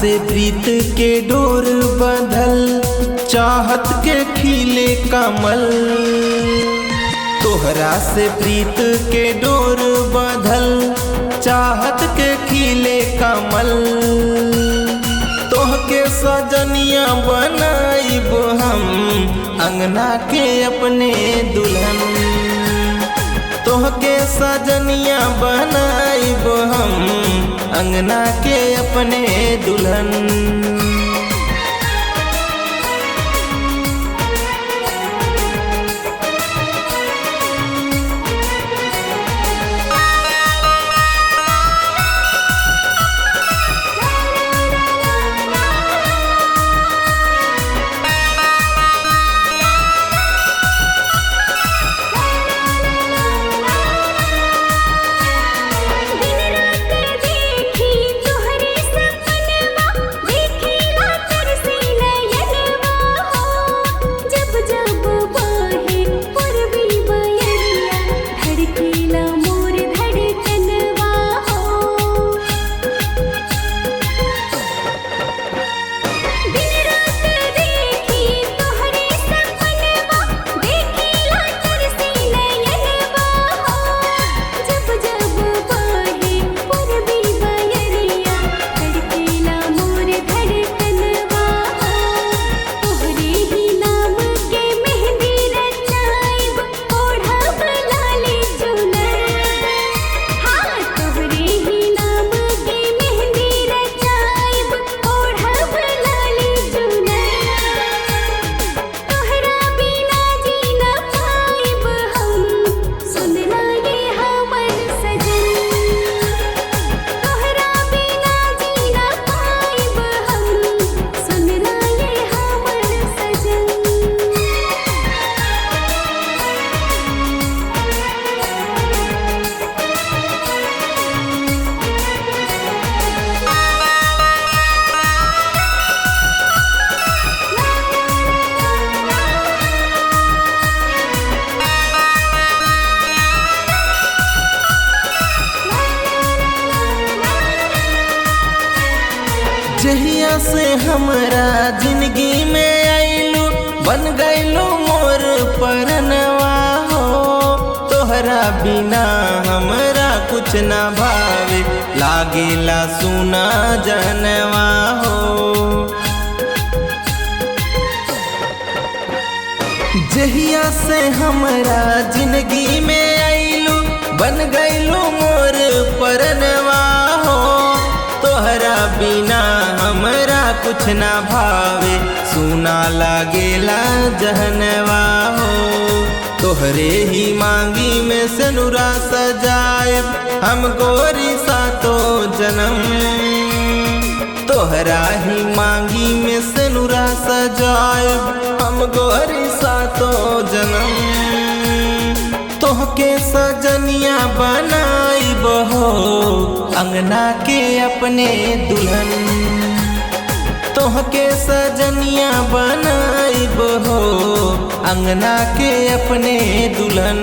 से प्रीत के डोर बंधल, चाहत के खिले कमल। तोहरा से प्रीत के डोर बंधल, चाहत के खिले कमल। तोहके सजनिया बनाइब हम, अंगना के अपने दुल्हन। तोहके सजनिया बनाइब हम, अंगना के अपने दुल्हन। जहिया से हमरा जिंदगी में आइलू, बन गइलू मोर परनवा हो। तोहरा बिना हमरा कुछ ना भावे, लागेला सुना जनवा हो। जहिया से हमरा जिंदगी में आइलू, बन गइलू मोर परनवा हो। तोहरा बिना हमरा कुछ ना भावे, सुना लागेला जहनवा हो। तोहरे ही मांगी में सनुरा सजाएब हम गोरी सातो जन्म। तोहरा ही मांगी में सनुरा सजाएब हम गोरी सातो जन्म। तोहके सजनिया बनाइब हो, अंगना के अपने दुल्हन। तोहके सजनिया बनाइब हो, अंगना के अपने दुल्हन।